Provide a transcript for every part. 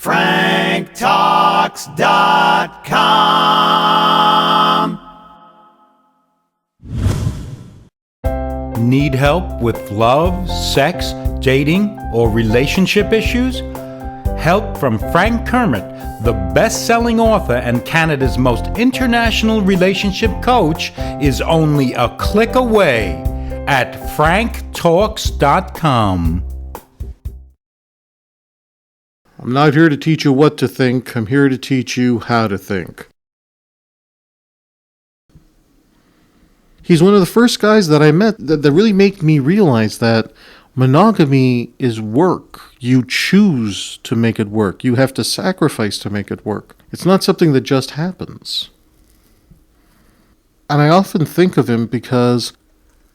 franktalks.com. Need help with love, sex, dating, or relationship issues? Help from Frank Kermit, the best-selling author and Canada's most international relationship coach, is only a click away at franktalks.com. I'm not here to teach you what to think. I'm here to teach you how to think. He's one of the first guys that I met that really made me realize that monogamy is work. You choose to make it work. You have to sacrifice to make it work. It's not something that just happens. And I often think of him because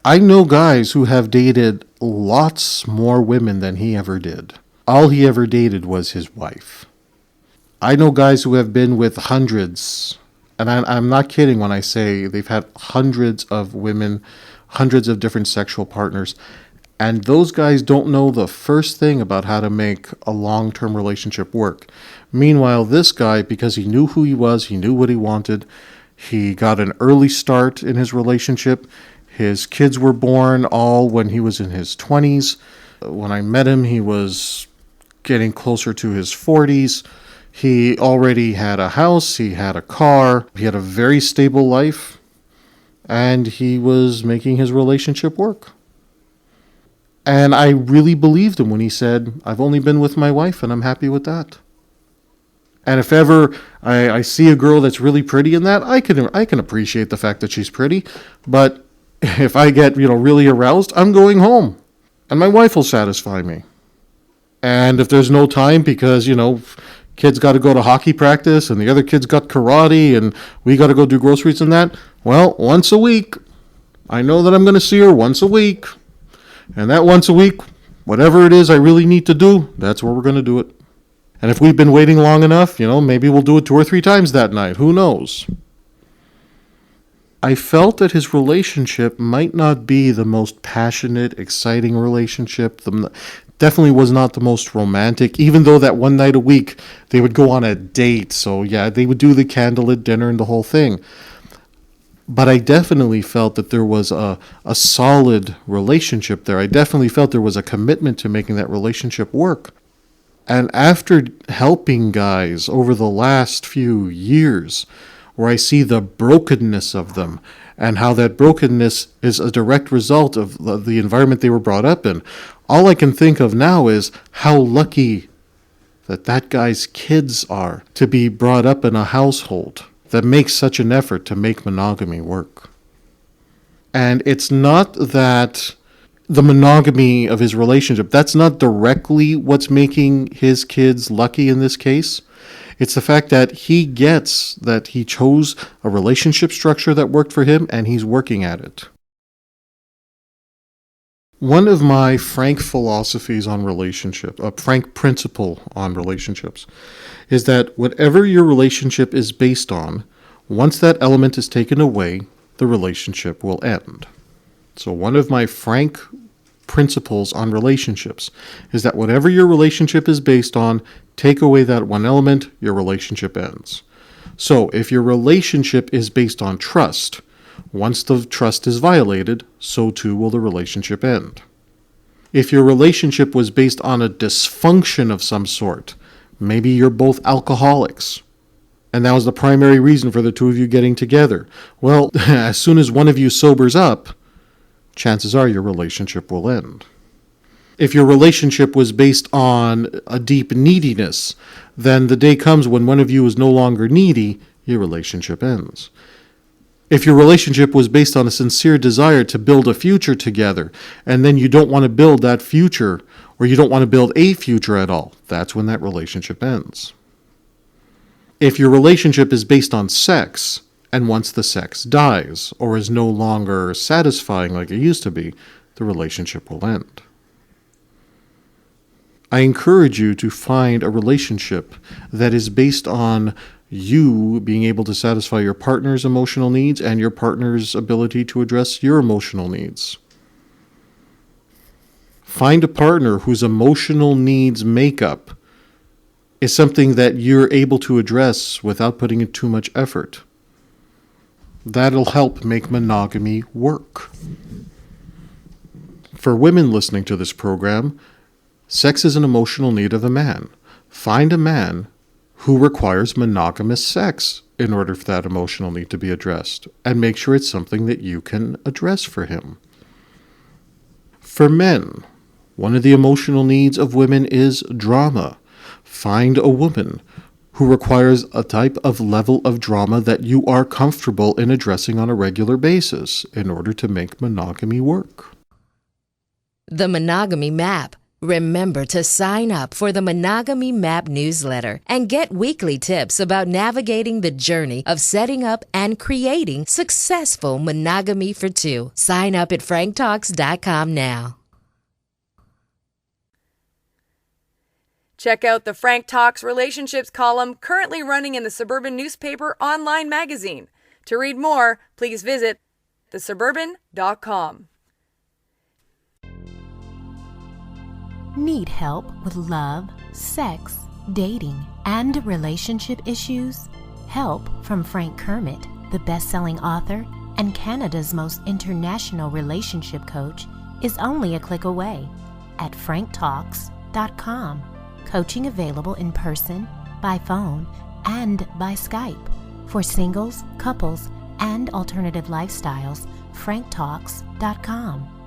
I know guys who have dated lots more women than he ever did. All he ever dated was his wife. I know guys who have been with hundreds, and I'm not kidding when I say they've had hundreds of women, hundreds of different sexual partners, and those guys don't know the first thing about how to make a long-term relationship work. Meanwhile, this guy, because he knew who he was, he knew what he wanted, he got an early start in his relationship. His kids were born all when he was in his 20s. When I met him, he was getting closer to his 40s. He already had a house, he had a car, he had a very stable life, and he was making his relationship work. And I really believed him when he said, I've only been with my wife and I'm happy with that. And if ever I see a girl that's really pretty in that, I can appreciate the fact that she's pretty, but if I get, really aroused, I'm going home and my wife will satisfy me. And if there's no time because, kids got to go to hockey practice and the other kids got karate and we got to go do groceries and that, well, once a week, I know that I'm going to see her once a week. And that once a week, whatever it is I really need to do, that's where we're going to do it. And if we've been waiting long enough, maybe we'll do it 2 or 3 times that night. Who knows? I felt that his relationship might not be the most passionate, exciting relationship. Definitely was not the most romantic, even though that one night a week they would go on a date. So yeah, they would do the candlelit dinner and the whole thing. But I definitely felt that there was a solid relationship there. I definitely felt there was a commitment to making that relationship work. And after helping guys over the last few years, where I see the brokenness of them and how that brokenness is a direct result of the environment they were brought up in, all I can think of now is how lucky that guy's kids are to be brought up in a household that makes such an effort to make monogamy work. And it's not that the monogamy of his relationship, that's not directly what's making his kids lucky in this case. It's the fact that he gets that he chose a relationship structure that worked for him and he's working at it. One of my frank philosophies on relationships, a frank principle on relationships, is that whatever your relationship is based on, once that element is taken away, the relationship will end. So one of my frank principles on relationships is that whatever your relationship is based on, take away that one element, your relationship ends. So if your relationship is based on trust, once the trust is violated, so too will the relationship end. If your relationship was based on a dysfunction of some sort, maybe you're both alcoholics, and that was the primary reason for the two of you getting together. Well, as soon as one of you sobers up, chances are your relationship will end. If your relationship was based on a deep neediness, then the day comes when one of you is no longer needy, your relationship ends. If your relationship was based on a sincere desire to build a future together, and then you don't want to build that future, or you don't want to build a future at all, that's when that relationship ends. If your relationship is based on sex, and once the sex dies, or is no longer satisfying like it used to be, the relationship will end. I encourage you to find a relationship that is based on you being able to satisfy your partner's emotional needs and your partner's ability to address your emotional needs. Find a partner whose emotional needs makeup is something that you're able to address without putting in too much effort. That'll help make monogamy work. For women listening to this program, sex is an emotional need of a man. Find a man who requires monogamous sex in order for that emotional need to be addressed, and make sure it's something that you can address for him. For men, one of the emotional needs of women is drama. Find a woman who requires a type of level of drama that you are comfortable in addressing on a regular basis in order to make monogamy work. The Monogamy Map. Remember to sign up for the Monogamy Map Newsletter and get weekly tips about navigating the journey of setting up and creating successful monogamy for two. Sign up at franktalks.com now. Check out the Frank Talks Relationships column currently running in the Suburban Newspaper online magazine. To read more, please visit thesuburban.com. Need help with love, sex, dating, and relationship issues? Help from Frank Kermit, the best-selling author and Canada's most international relationship coach, is only a click away at franktalks.com. Coaching available in person, by phone, and by Skype. For singles, couples, and alternative lifestyles, franktalks.com.